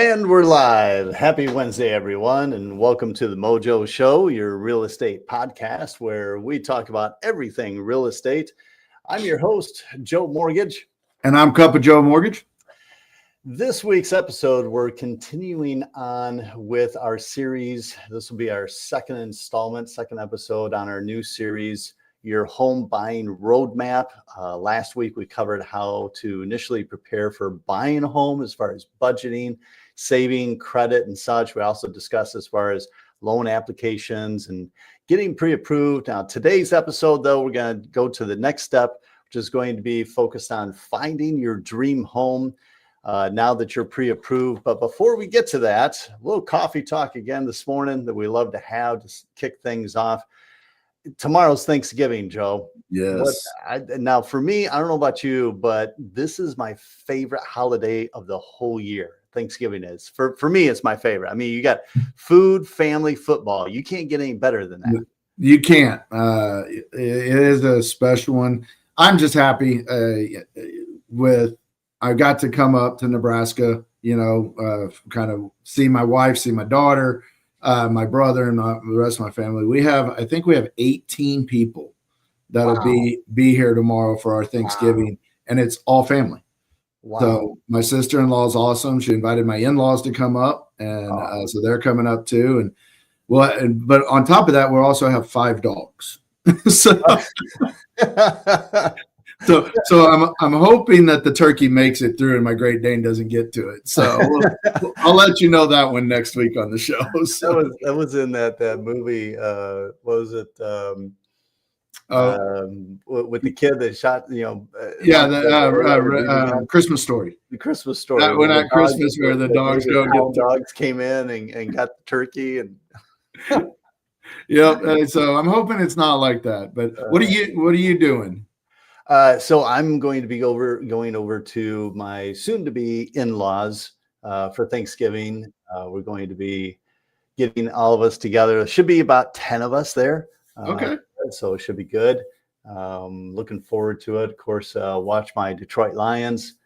And we're live. Happy Wednesday, everyone, and welcome to the Mojo Show, your real estate podcast where we talk about everything real estate. I'm your host, Joe Mortgage. And I'm Cup of Joe Mortgage. This week's episode, we're continuing on with our series. This will be our second installment, second episode on our new series, Your Home Buying Roadmap. Last week, we covered how to initially prepare for buying a home as far as budgeting, saving, credit, and such. We also discussed as far as loan applications and getting pre-approved. Now, today's episode, though, we're going to go to the next step, which is going to be focused on finding your dream home now that you're pre-approved. But before we get to that, a little coffee talk again this morning that we love to have to kick things off. Tomorrow's Thanksgiving, Joe. Yes. Now, for me, I don't know about you, but this is my favorite holiday of the whole year. Thanksgiving is. For me, it's my favorite. I mean, you got food, family, football. You can't get any better than that. You can't. It is a special one. I'm just happy I got to come up to Nebraska, kind of see my wife, see my daughter, my brother, and the rest of my family. I think we have 18 people that'll be here tomorrow for our Thanksgiving, and it's all family. Wow. So my sister-in-law is awesome. She invited my in-laws to come up, and so they're coming up too. But on top of that, we'll also have 5 dogs. So I'm hoping that the turkey makes it through and my Great Dane doesn't get to it. So I'll let you know that one next week on the show. So that was in that movie. What was it? With the kid that shot, Christmas Story. The Christmas Story. When at Christmas where the dogs came in and got the turkey and. Yep. So I'm hoping it's not like that. But what are you doing? So I'm going to be going over to my soon-to-be in-laws for Thanksgiving. We're going to be getting all of us together. There should be about 10 of us there. Okay. So it should be good. Looking forward to it. Of course, watch my Detroit Lions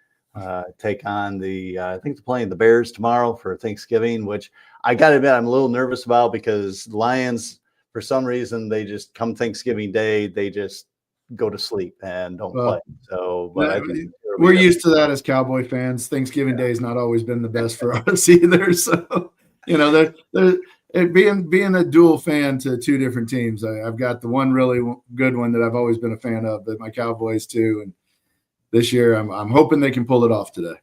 take on I think they're playing the Bears tomorrow for Thanksgiving, which I got to admit I'm a little nervous about because Lions, for some reason, they just come Thanksgiving Day, they just go to sleep and don't play. So, but we're used to that as Cowboy fans. Thanksgiving Day has not always been the best for us either. So, being a dual fan to 2 different teams, I've got the one really good one that I've always been a fan of, but my Cowboys too. And this year, I'm hoping they can pull it off today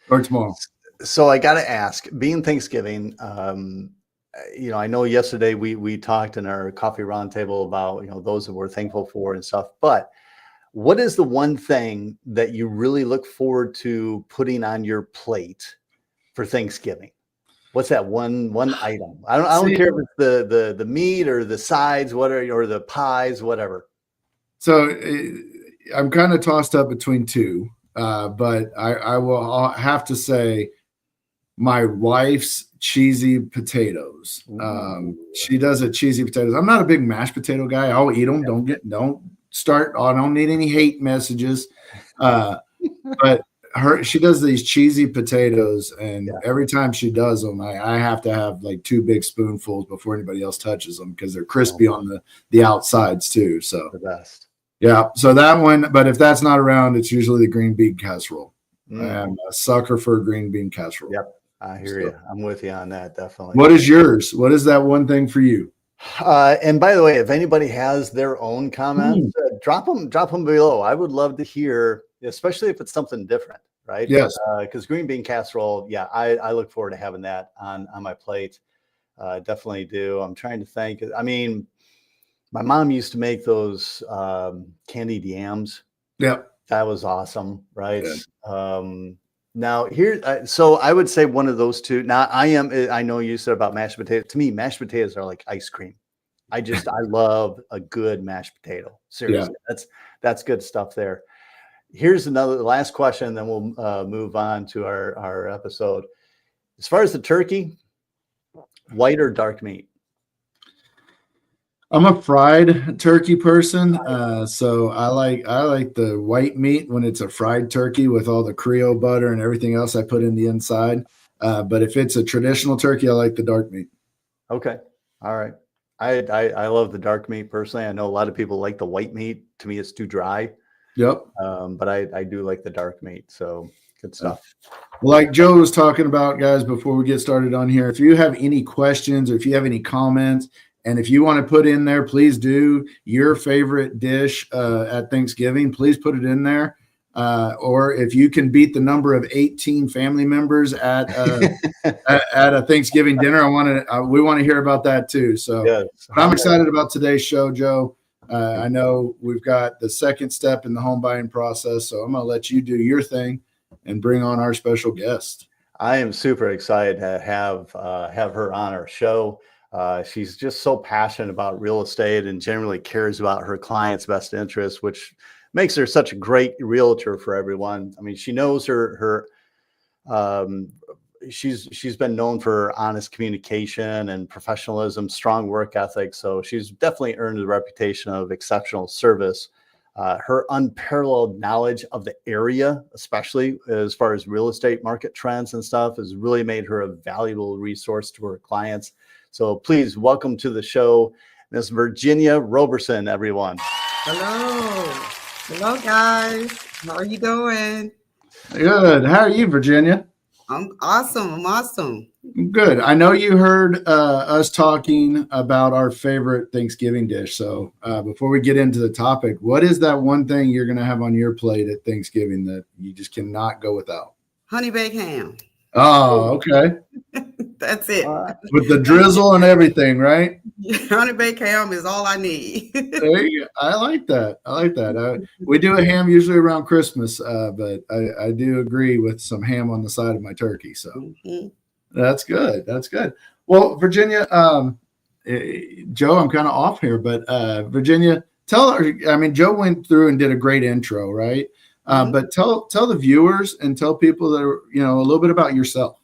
or tomorrow. So I got to ask, being Thanksgiving, I know yesterday we talked in our coffee roundtable about, those that we're thankful for and stuff, but what is the one thing that you really look forward to putting on your plate for Thanksgiving? What's that one item? I don't care if it's the meat or the sides, or the pies, whatever. So I'm kind of tossed up between 2, but I will have to say my wife's cheesy potatoes. She does a cheesy potatoes. I'm not a big mashed potato guy. I'll eat them. Don't start. I don't need any hate messages. But she does these cheesy potatoes, and every time she does them, I have to have like 2 big spoonfuls before anybody else touches them because they're crispy on the outsides too. So the best. Yeah. So that one, but if that's not around, it's usually the green bean casserole. I'm a sucker for green bean casserole. Yep. I hear you. I'm with you on that. Definitely. What is yours? What is that one thing for you? And by the way, if anybody has their own comments, drop them below. I would love to hear, especially if it's something different, right? Yes. Because green bean casserole, I look forward to having that on my plate. Definitely do. I'm trying to think. I mean, my mom used to make those candied yams. Yep. That was awesome, right? Yeah. Now here, so I would say one of those 2. Now I know you said about mashed potatoes. To me, mashed potatoes are like ice cream. I love a good mashed potato. Seriously, that's good stuff there. Here's the last question, then we'll move on to our episode. As far as the turkey, white or dark meat? I'm a fried turkey person, so I like the white meat when it's a fried turkey with all the Creole butter and everything else I put in the inside. But if it's a traditional turkey, I like the dark meat. Okay. All right. I love the dark meat personally. I know a lot of people like the white meat. To me, it's too dry. Yep. But I do like the dark meat. So good stuff. Like Joe was talking about, guys, before we get started on here, if you have any questions or if you have any comments, and if you want to put in there, please do your favorite dish at Thanksgiving. Please put it in there. Or if you can beat the number of 18 family members at a Thanksgiving dinner, we want to hear about that too. So Yes. but I'm excited about today's show, Joe. I know we've got the second step in the home buying process, so I'm going to let you do your thing and bring on our special guest. I am super excited to have her on our show. She's just so passionate about real estate and generally cares about her clients' best interests, which makes her such a great realtor for everyone. I mean, she knows her she's been known for honest communication and professionalism, strong work ethic. So she's definitely earned the reputation of exceptional service. Her unparalleled knowledge of the area, especially as far as real estate market trends and stuff, has really made her a valuable resource to her clients. So please welcome to the show, Miss Virginia Roberson, everyone. Hello. Hello, guys. How are you doing? Good. How are you, Virginia? I'm awesome. Good. I know you heard us talking about our favorite Thanksgiving dish. So before we get into the topic, what is that one thing you're going to have on your plate at Thanksgiving that you just cannot go without? Honey baked ham. Oh, okay. That's it. With the drizzle and everything, right? Honey baked ham is all I need. There you go. I like that. We do a ham usually around Christmas, but I do agree with some ham on the side of my turkey. So That's good. Well, Virginia, Joe, I'm kind of off here, but Virginia, Joe went through and did a great intro, right? But tell the viewers and tell people that are, a little bit about yourself.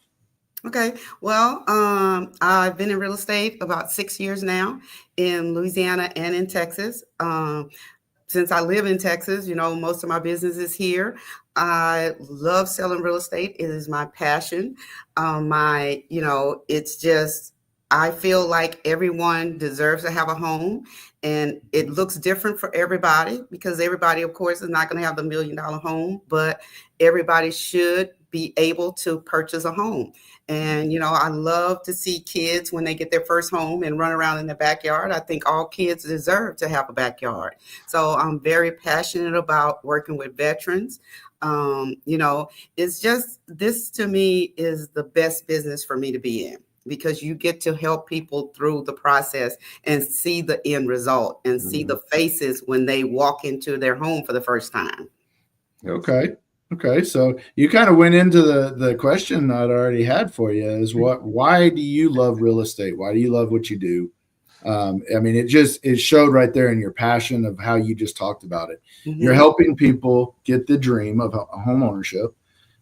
Okay. Well, I've been in real estate about 6 years now in Louisiana and in Texas. Since I live in Texas, most of my business is here. I love selling real estate. It is my passion. It's just, I feel like everyone deserves to have a home, and it looks different for everybody because everybody, of course, is not going to have the $1 million home, but everybody should be able to purchase a home. And, I love to see kids when they get their first home and run around in the backyard. I think all kids deserve to have a backyard. So I'm very passionate about working with veterans. It's just, this to me is the best business for me to be in, because you get to help people through the process and see the end result and see the faces when they walk into their home for the first time. Okay. So you kind of went into the question I'd already had for you is why do you love real estate? Why do you love what you do? It showed right there in your passion of how you just talked about it. You're helping people get the dream of home ownership,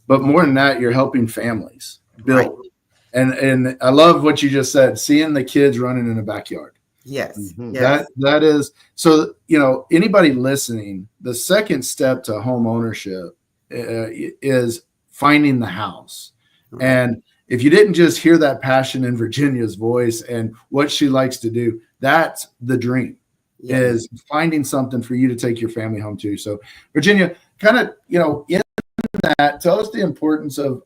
but more than that, you're helping families build. Right. And I love what you just said, seeing the kids running in the backyard. Yes. That is, so, anybody listening, the second step to home ownership is finding the house. Right. And if you didn't just hear that passion in Virginia's voice and what she likes to do, that's the dream, is finding something for you to take your family home to. So Virginia, kind of, in that, tell us the importance of,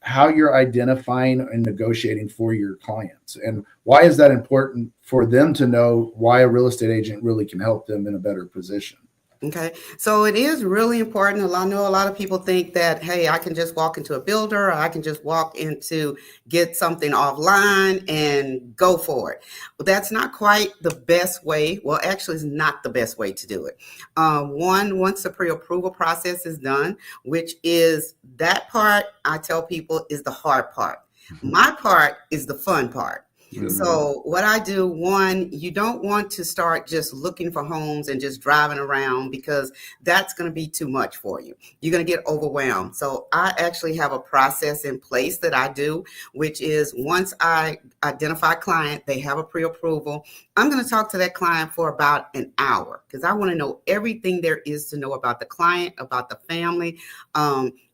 how you're identifying and negotiating for your clients, and why is that important for them to know why a real estate agent really can help them in a better position? Okay. So it is really important. I know a lot of people think that, hey, I can just walk into a builder, or I can just walk into get something offline and go for it. But that's not quite the best way. Well, actually, it's not the best way to do it. Once the pre-approval process is done, which is that part, I tell people is the hard part. My part is the fun part. So what I do, you don't want to start just looking for homes and just driving around, because that's going to be too much for you. You're going to get overwhelmed. So I actually have a process in place that I do, which is once I identify a client, they have a pre-approval, I'm going to talk to that client for about an hour, because I want to know everything there is to know about the client, about the family,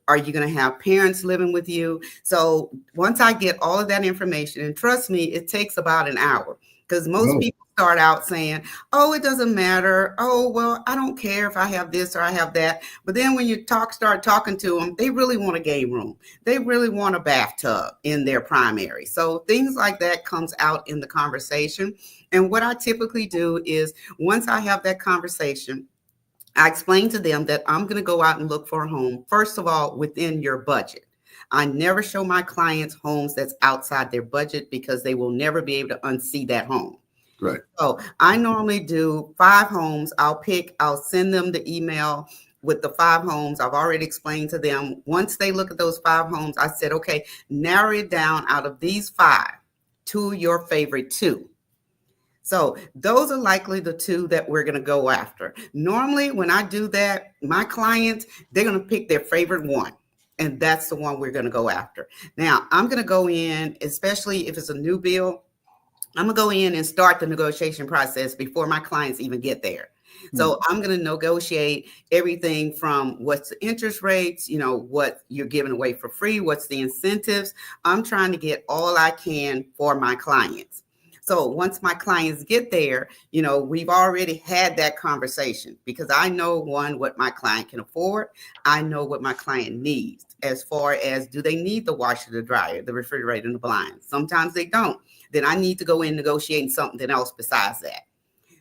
Are you going to have parents living with you? So once I get all of that information, and trust me, it takes about an hour, because most people start out saying, oh, it doesn't matter. Oh, well, I don't care if I have this or I have that. But then when you start talking to them, they really want a game room. They really want a bathtub in their primary. So things like that comes out in the conversation. And what I typically do is, once I have that conversation, I explain to them that I'm going to go out and look for a home, first of all, within your budget. I never show my clients homes that's outside their budget, because they will never be able to unsee that home. Right. So I normally do 5 homes. I'll send them the email with the 5 homes. I've already explained to them. Once they look at those 5 homes, I said, okay, narrow it down out of these 5 to your favorite 2. So those are likely the 2 that we're going to go after. Normally, when I do that, my clients, they're going to pick their favorite one. And that's the one we're going to go after. Now, I'm going to go in, especially if it's a new build, I'm going to go in and start the negotiation process before my clients even get there. So I'm going to negotiate everything from what's the interest rates, what you're giving away for free, what's the incentives. I'm trying to get all I can for my clients. So once my clients get there, we've already had that conversation, because I know, one, what my client can afford. I know what my client needs, as far as, do they need the washer, the dryer, the refrigerator, and the blinds? Sometimes they don't. Then I need to go in negotiating something else besides that.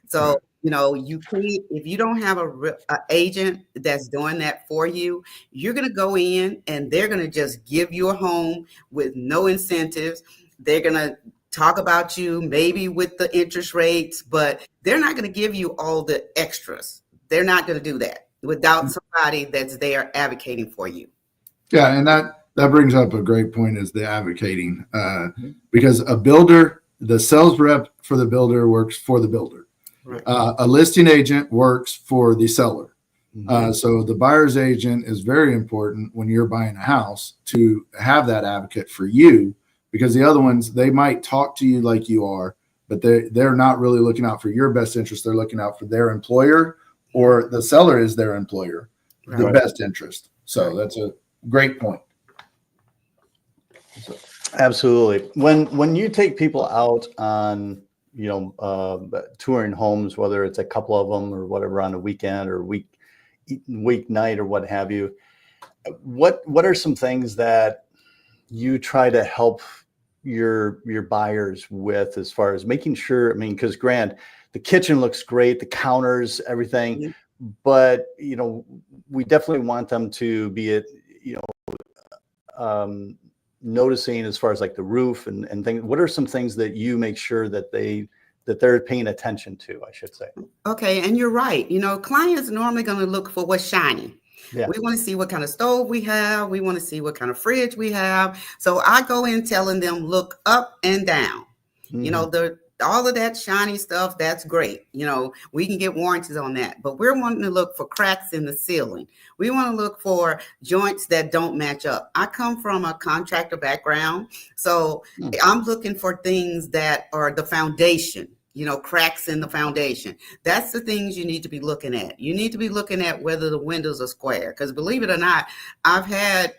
So, you can't, if you don't have a agent that's doing that for you, you're going to go in and they're going to just give you a home with no incentives. They're going to talk about you maybe with the interest rates, but they're not going to give you all the extras. They're not going to do that without somebody that's there advocating for you. Yeah, and that brings up a great point, is the advocating, because a builder, the sales rep for the builder works for the builder. Right. A listing agent works for the seller. So the buyer's agent is very important when you're buying a house, to have that advocate for you, because the other ones, they might talk to you like you are, but they're not really looking out for your best interest. They're looking out for their employer, or the seller is their employer, the best interest. So that's a great point. Absolutely. When you take people out on, touring homes, whether it's a couple of them or whatever, on a weekend or weeknight or what have you, what are some things that you try to help your buyers with, as far as making sure, because the kitchen looks great, the counters, everything, but we definitely want them to be noticing, as far as like the roof and things. What are some things that you make sure that they're paying attention to, I should say? Okay, and you're right. Clients are normally going to look for what's shiny. Yeah. We want to see what kind of stove we have. We want to see what kind of fridge we have. So I go in telling them, look up and down. All of that shiny stuff, that's great. We can get warranties on that, but we're wanting to look for cracks in the ceiling. We want to look for joints that don't match up. I come from a contractor background, so I'm looking for things that are the foundation, cracks in the foundation. That's the things you need to be looking at. You need to be looking at whether the windows are square, because believe it or not, I've had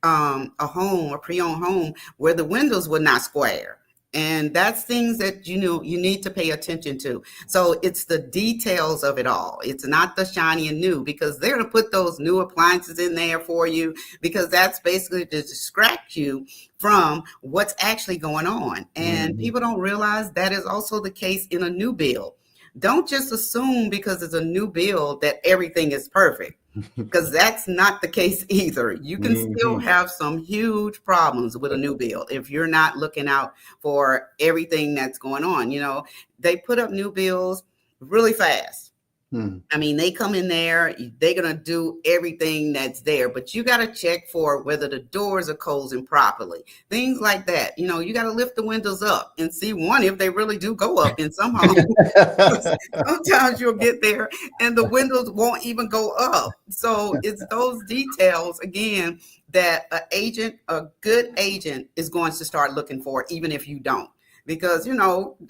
a pre-owned home where the windows were not square. And that's things that, you need to pay attention to. So it's the details of it all. It's not the shiny and new, because they're going to put those new appliances in there for you, because that's basically to distract you from what's actually going on. And people don't realize that is also the case in a new build. Don't just assume because it's a new build that everything is perfect, because that's not the case either. You can still have some huge problems with a new build if you're not looking out for everything that's going on. They put up new builds really fast. They come in there, they're going to do everything that's there, but you got to check for whether the doors are closing properly. Things like that. You got to lift the windows up and see, one, if they really do go up in some homes. Sometimes you'll get there and the windows won't even go up. So it's those details, again, that a good agent is going to start looking for, even if you don't. Because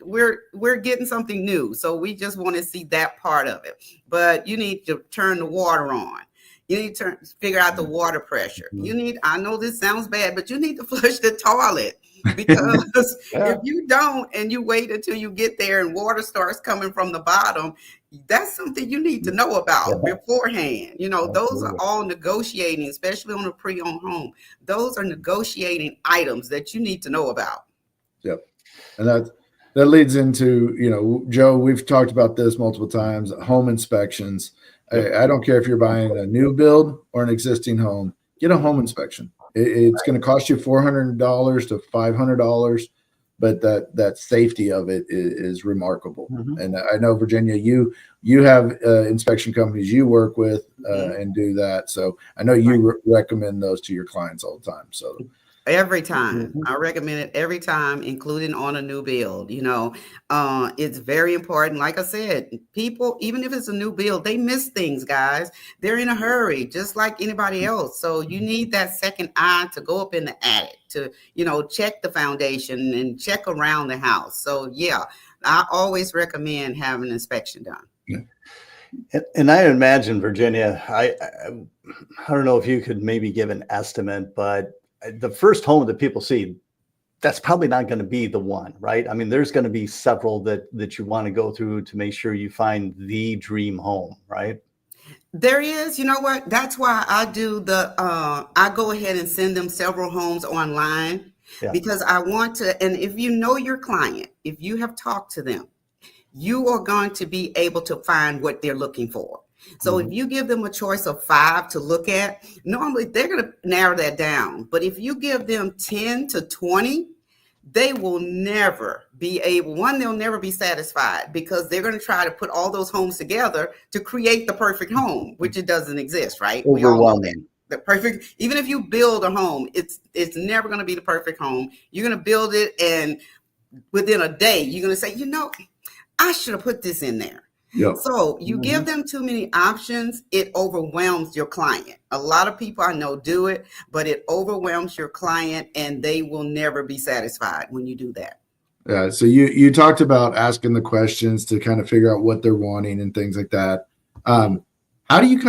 we're getting something new, so we just want to see that part of it. But you need to turn the water on. You need to figure out the water pressure. Mhm. I know this sounds bad, but you need to flush the toilet, because Yeah. if you don't and you wait until you get there and water starts coming from the bottom, that's something you need to know about Yeah. beforehand. Those are Absolutely. all negotiating, especially on a pre-owned home. Those are negotiating items that you need to know about. Yep. And that leads into, Joe, we've talked about this multiple times, home inspections. Yep. I don't care if you're buying a new build or an existing home, get a home inspection. It's going to cost you $400 to $500, but that safety of it is remarkable. Mhm. And I know, Virginia, you have inspection companies you work with and do that. So I know you recommend those to your clients all the time. So Every time. Mhm. I recommend it every time, including on a new build. It's very important. Like I said, people, even if it's a new build, they miss things, guys. They're in a hurry, just like anybody else. So you need that second eye to go up in the attic to, check the foundation and check around the house. So yeah, I always recommend having an inspection done. And I imagine, Virginia, I don't know if you could maybe give an estimate, but the first home that people see, that's probably not going to be the one, right? I mean, there's going to be several that you want to go through to make sure you find the dream home, right? There is, you know what? That's why I do I go ahead and send them several homes online, Yeah. because I want to, and if you know your client, if you have talked to them, you are going to be able to find what they're looking for. So if you give them a choice of 5 to look at, normally they're going to narrow that down. But if you give them 10 to 20, they will never be able, they'll never be satisfied, because they're going to try to put all those homes together to create the perfect home, which it doesn't exist, right? We all know that. Overwhelming. The perfect, even if you build a home, it's never going to be the perfect home. You're going to build it, and within a day, you're going to say, I should have put this in there. Yep. So you give them too many options, it overwhelms your client. A lot of people I know do it, but it overwhelms your client, and they will never be satisfied when you do that. Yeah. So you talked about asking the questions to kind of figure out what they're wanting and things like that. How do you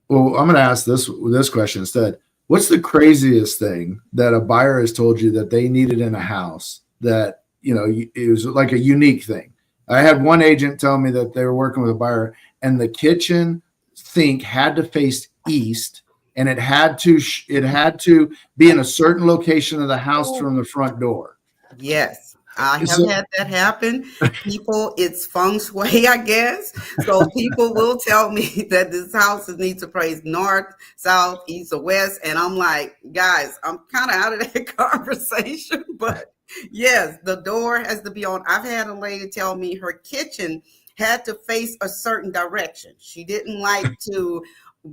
well, I'm going to ask this question instead. What's the craziest thing that a buyer has told you that they needed in a house that, it was like a unique thing? I had one agent tell me that they were working with a buyer, and the kitchen sink had to face east, and it had to be in a certain location of the house from the front door. Yes, I have had that happen. It's feng shui, I guess. So people will tell me that this house needs to face north, south, east, or west. And I'm like, guys, I'm kind of out of that conversation. But yes, the door has to be on. I've had a lady tell me her kitchen had to face a certain direction. She didn't like to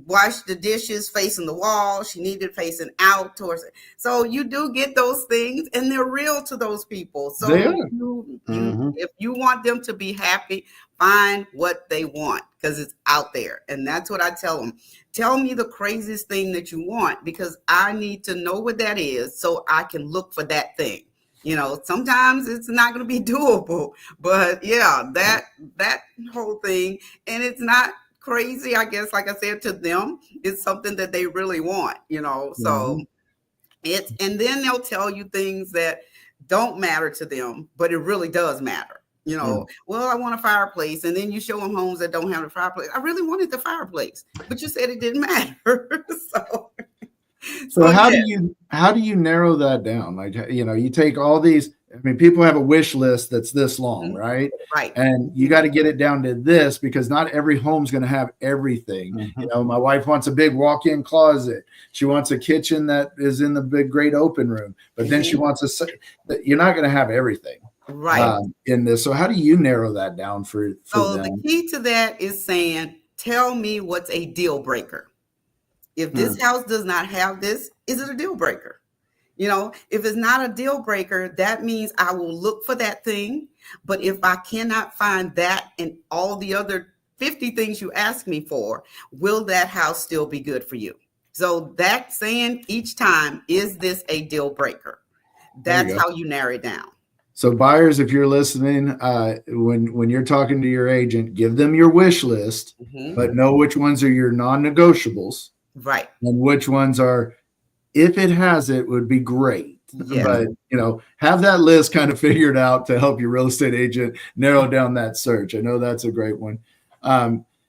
wash the dishes facing the wall. She needed facing out towards it. So you do get those things, and they're real to those people. So if you want them to be happy, find what they want, because it's out there. And that's what I tell them. Tell me the craziest thing that you want, because I need to know what that is so I can look for that thing. Sometimes it's not going to be doable, but yeah, that whole thing, and it's not crazy, I guess, like I said, to them, it's something that they really want, so and then they'll tell you things that don't matter to them, but it really does matter. Well, I want a fireplace, and then you show them homes that don't have a fireplace. I really wanted the fireplace, but you said it didn't matter. So how do you narrow that down? Like, you take all these, people have a wish list that's this long, right? Right. And you got to get it down to this, because not every home's going to have everything. My wife wants a big walk-in closet. She wants a kitchen that is in the big, great open room, but then she wants you're not going to have everything. Right. In this. So how do you narrow that down for them? The key to that is saying, tell me what's a deal breaker. If this house does not have this, is it a deal breaker? If it's not a deal breaker, that means I will look for that thing. But if I cannot find that and all the other 50 things you ask me for, will that house still be good for you? So that's saying each time, is this a deal breaker? That's how you narrow it down. So buyers, if you're listening, when you're talking to your agent, give them your wish list, but know which ones are your non-negotiables, Right. and which ones are, if it has it, would be great. Yes. But have that list kind of figured out to help your real estate agent narrow down that search. I know that's a great one.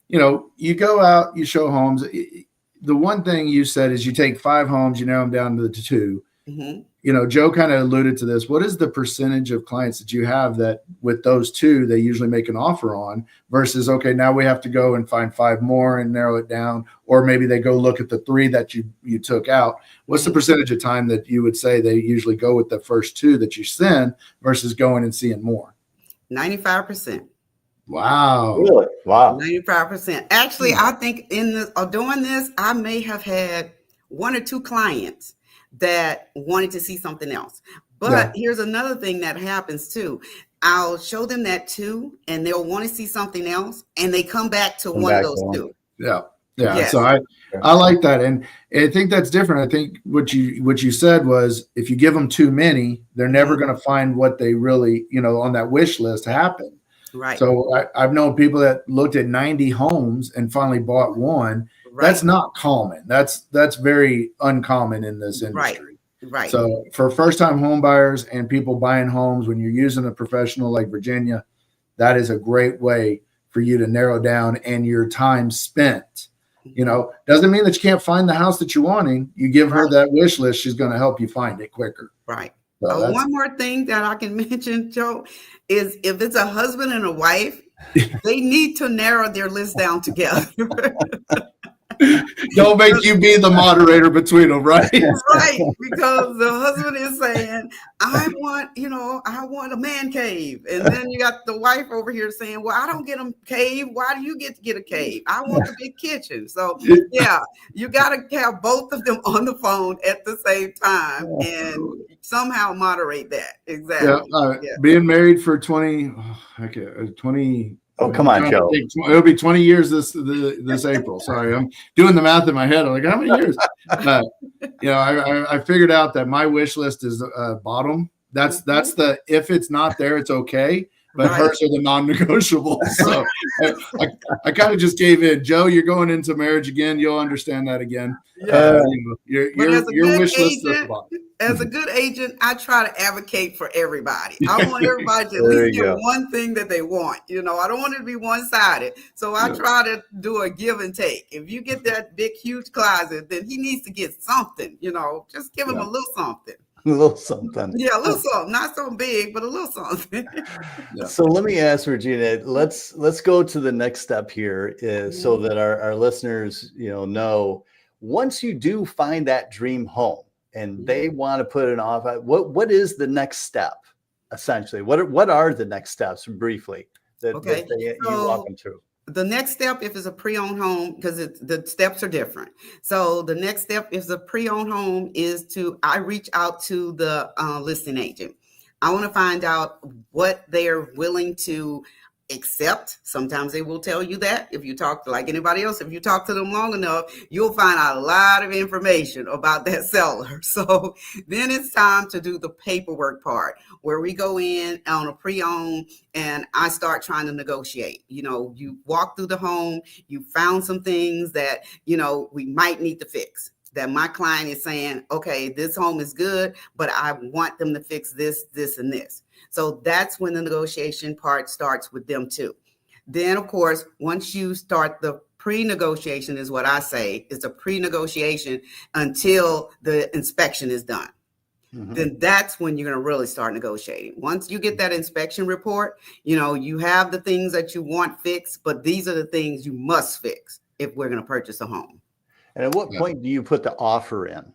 You go out, you show homes. The one thing you said is you take 5 homes, you narrow them down to the 2. Joe kind of alluded to this. What is the percentage of clients that you have that with those 2, they usually make an offer on versus, okay, now we have to go and find 5 more and narrow it down, or maybe they go look at the 3 that you took out. What's the percentage of time that you would say they usually go with the first 2 that you send versus going and seeing more? 95%. Wow. Really? Wow. 95%. Actually, I think doing this, I may have had 1 or 2 clients that wanted to see something else. But here's another thing that happens too. I'll show them that 2 and they'll want to see something else and they come back to one of those 2. Yeah. Yes. So I like that. And I think that's different. I think what you said was if you give them too many, they're never going to find what they really, on that wish list happen. Right. So I've known people that looked at 90 homes and finally bought one. Right. That's not common. That's very uncommon in this industry. Right. So for first-time home buyers and people buying homes, when you're using a professional like Virginia, that is a great way for you to narrow down and your time spent. Doesn't mean that you can't find the house that you're wanting. You give her that wish list, she's going to help you find it quicker. Right. So one more thing that I can mention, Joe, is if it's a husband and a wife, they need to narrow their list down together. Don't make you be the moderator between them, right? Right, because the husband is saying, I want a man cave. And then you got the wife over here saying, well, I don't get a cave. Why do you get to get a cave? I want the big kitchen. So yeah, you got to have both of them on the phone at the same time and somehow moderate that. Exactly. Being married for 20. Oh, come on, Joe. It'll be 20 years this April. Sorry, I'm doing the math in my head. I'm like, how many years? I figured out that my wish list is bottom. That's the, if it's not there, it's okay. But hers are the non-negotiables. So I kind of just gave in. Joe, you're going into marriage again. You'll understand that again. Your wish list is the bottom. As a good agent, I try to advocate for everybody. I want everybody to at least get one thing that they want. I don't want it to be one-sided. So I try to do a give and take. If you get that big, huge closet, then he needs to get something, just give him a little something. A little something. Yeah, a little something. Not so big, but a little something. So let me ask Regina, let's go to the next step here so that our listeners, know once you do find that dream home, and they want to put an offer, what is the next step, essentially? What are the next steps, briefly, that you walk them through? The next step, if it's a pre-owned home, because the steps are different. So the next step, if it's a pre-owned home, is I reach out to the listing agent. I want to find out what they're willing to accept. Sometimes they will tell you that. If you talk to like anybody else, if you talk to them long enough, you'll find out a lot of information about that seller. So then it's time to do the paperwork part, where we go in on a pre-owned and I start trying to negotiate. You walk through the home, you found some things that, we might need to fix. That my client is saying, okay, this home is good, but I want them to fix this, this, and this. So that's when the negotiation part starts with them too. Then, of course, once you start the pre-negotiation, is what I say, it's a pre-negotiation until the inspection is done. Then that's when you're going to really start negotiating. Once you get that inspection report, you have the things that you want fixed, but these are the things you must fix if we're going to purchase a home. And at what point do you put the offer in?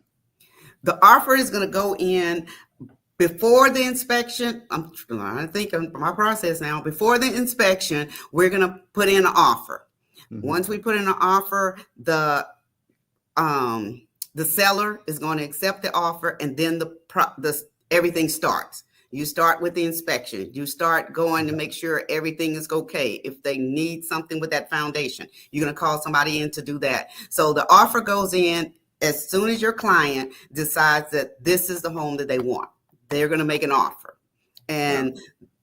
The offer is going to go in before the inspection. I'm trying to think of my process now. Before the inspection, we're going to put in an offer. Once we put in an offer, the seller is going to accept the offer, and then everything starts. You start with the inspection. You start going to make sure everything is okay. If they need something with that foundation, you're going to call somebody in to do that. So the offer goes in as soon as your client decides that this is the home that they want. They're going to make an offer. and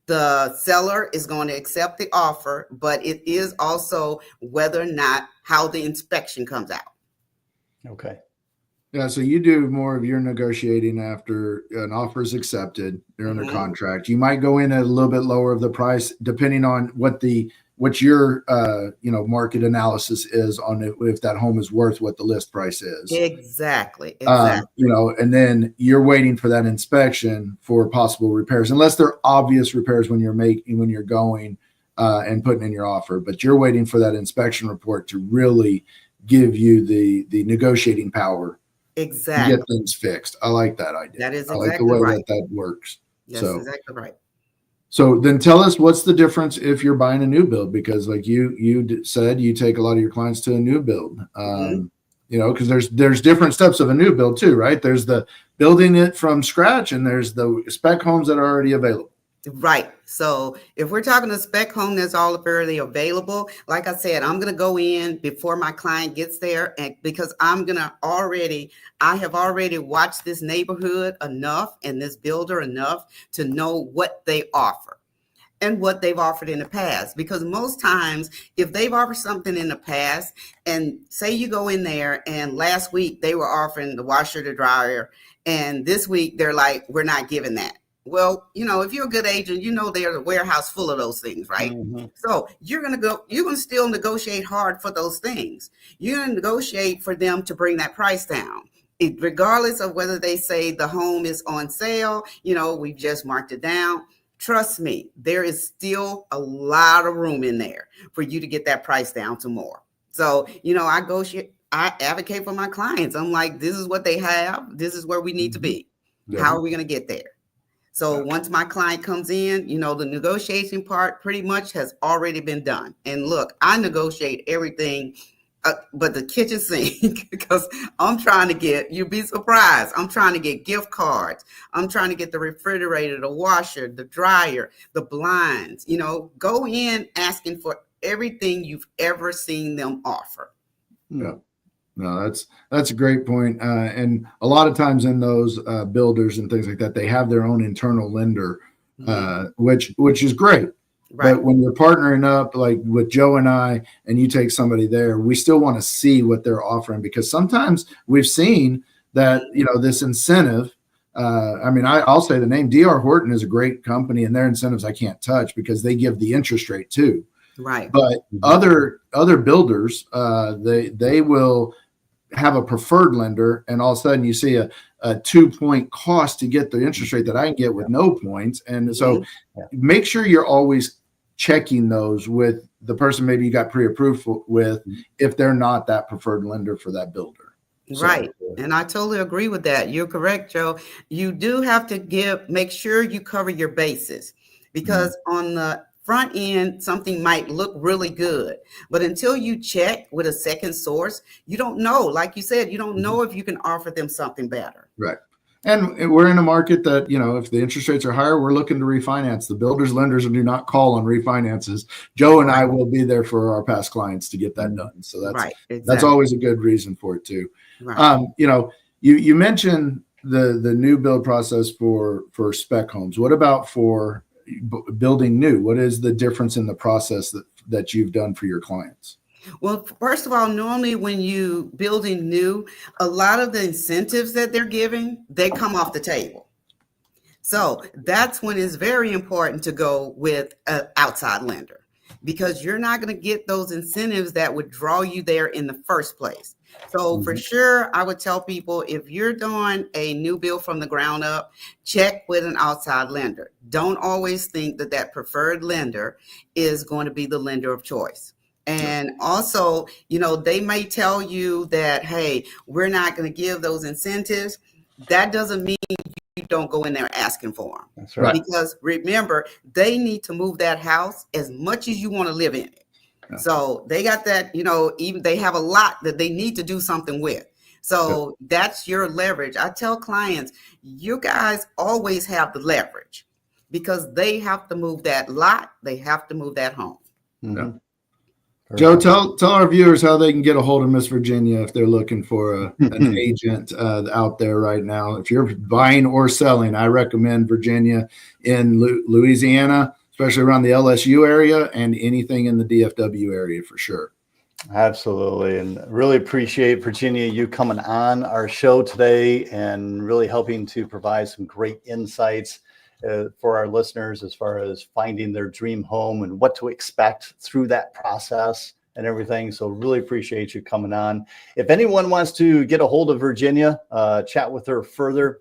the seller is going to accept the offer, but it is also whether or not how the inspection comes out. Okay. Yeah, so you do more of your negotiating after an offer is accepted. They're under Mhm. contract. You might go in at a little bit lower of the price, depending on what your market analysis is on if that home is worth what the list price is. Exactly. And then you're waiting for that inspection for possible repairs, unless they're obvious repairs when you're going and putting in your offer. But you're waiting for that inspection report to really give you the negotiating power. Exactly. To get things fixed. I like that idea. That is exactly I like the way right. that works. That's exactly right. So then tell us, what's the difference if you're buying a new build? Because like you said, you take a lot of your clients to a new build. Because there's different steps of a new build too, right? There's the building it from scratch, and there's the spec homes that are already available. Right. So if we're talking a spec home that's already available, like I said, I'm going to go in before my client gets there, and because I have already watched this neighborhood enough and this builder enough to know what they offer and what they've offered in the past. Because most times, if they've offered something in the past, and say you go in there and last week they were offering the washer, the dryer, and this week they're like, we're not giving that. Well, if you're a good agent, there's a warehouse full of those things, right? Mm-hmm. So you're going to still negotiate hard for those things. You're going to negotiate for them to bring that price down. Regardless of whether they say the home is on sale, we've just marked it down. Trust me, there is still a lot of room in there for you to get that price down to more. So, I advocate for my clients. I'm like, this is what they have. This is where we need to be. Yeah. How are we going to get there? So once my client comes in, the negotiation part pretty much has already been done. And look, I negotiate everything but the kitchen sink, because I'm trying to you'd be surprised. I'm trying to get gift cards. I'm trying to get the refrigerator, the washer, the dryer, the blinds, go in asking for everything you've ever seen them offer. Yeah. No, that's a great point. And a lot of times in those builders and things like that, they have their own internal lender, which is great. Right. But when you're partnering up like with Joe and I, and you take somebody there, we still want to see what they're offering, because sometimes we've seen that, this incentive. I'll say the name D.R. Horton is a great company, and their incentives I can't touch because they give the interest rate too. Right. But other builders, they will have a preferred lender, and all of a sudden you see a 2-point cost to get the interest rate that I can get with no points. And so make sure you're always checking those with the person maybe you got pre-approved with, if they're not that preferred lender for that builder. Right. And I totally agree with that. You're correct, Joe. You do have to make sure you cover your bases, because on the front end, something might look really good, but until you check with a second source, you don't know. Like you said, you don't know if you can offer them something better. Right. And we're in a market that, if the interest rates are higher, we're looking to refinance. The builders, lenders do not call on refinances. Joe and I will be there for our past clients to get that done. So that's always a good reason for it too. Right. You mentioned the new build process for spec homes. What about for building new? What is the difference in the process that you've done for your clients? Well, first of all, normally when you building new, a lot of the incentives that they're giving, they come off the table. So that's when it's very important to go with an outside lender, because you're not going to get those incentives that would draw you there in the first place. So for sure, I would tell people, if you're doing a new build from the ground up, check with an outside lender. Don't always think that preferred lender is going to be the lender of choice. And also, they may tell you that, hey, we're not going to give those incentives. That doesn't mean you don't go in there asking for them. That's right. Because remember, they need to move that house as much as you want to live in it. Yeah. So they got that, even they have a lot that they need to do something with. So that's your leverage. I tell clients, you guys always have the leverage, because they have to move that lot. They have to move that home. Yeah. Joe, tell our viewers how they can get a hold of Miss Virginia if they're looking for an agent out there right now. If you're buying or selling, I recommend Virginia in Louisiana, especially around the LSU area and anything in the DFW area for sure. Absolutely. And really appreciate, Virginia, you coming on our show today and really helping to provide some great insights for our listeners as far as finding their dream home and what to expect through that process and everything. So really appreciate you coming on. If anyone wants to get a hold of Virginia, chat with her further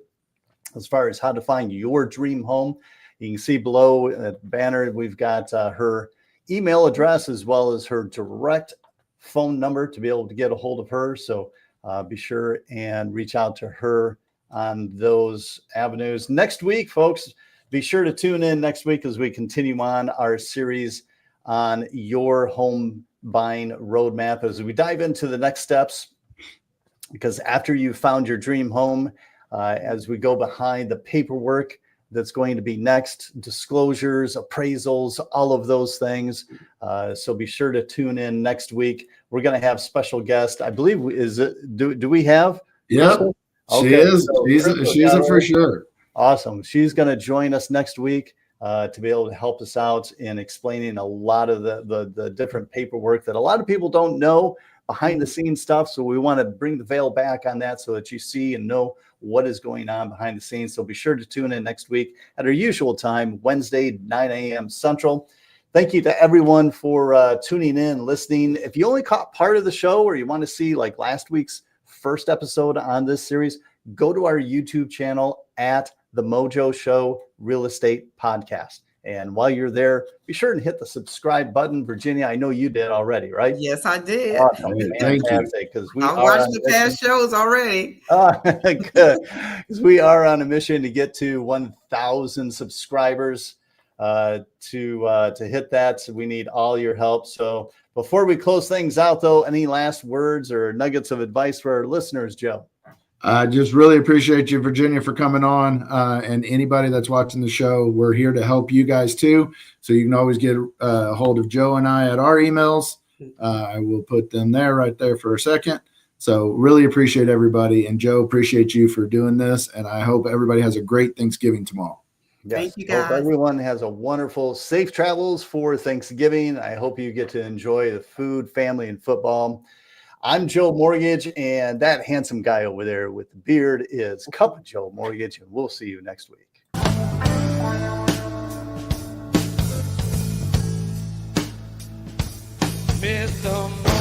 as far as how to find your dream home, you can see below at the banner, we've got her email address as well as her direct phone number to be able to get a hold of her. So be sure and reach out to her on those avenues. Next week, folks, be sure to tune in next week as we continue on our series on your home buying roadmap as we dive into the next steps. Because after you've found your dream home, as we go behind the paperwork that's going to be next, disclosures, appraisals, all of those things. So be sure to tune in next week. We're going to have special guest. I believe, do we have? Yep. Okay. She is. So she's a for sure. Awesome. She's going to join us next week to be able to help us out in explaining a lot of the different paperwork that a lot of people don't know, behind the scenes stuff. So we want to bring the veil back on that so that you see and know what is going on behind the scenes. So be sure to tune in next week at our usual time, Wednesday, 9 a.m. Central. Thank you to everyone for tuning in, listening. If you only caught part of the show or you want to see like last week's first episode on this series, go to our YouTube channel at The Mojo Show Real Estate Podcast. And while you're there, be sure and hit the subscribe button. Virginia, I know you did already, right? Yes, I did. Awesome. Fantastic. Because I watched the past shows already. Good. Because we are on a mission to get to 1,000 subscribers. To hit that, so we need all your help. So before we close things out, though, any last words or nuggets of advice for our listeners, Joe? I just really appreciate you, Virginia, for coming on. And anybody that's watching the show, we're here to help you guys too. So you can always get a hold of Joe and I at our emails. I will put them there right there for a second. So really appreciate everybody. And Joe, appreciate you for doing this. And I hope everybody has a great Thanksgiving tomorrow. Yes. Thank you, guys. Hope everyone has a wonderful, safe travels for Thanksgiving. I hope you get to enjoy the food, family, and football. I'm Joe Mortgage, and that handsome guy over there with the beard is Cup of Joe Mortgage, and we'll see you next week. Mr.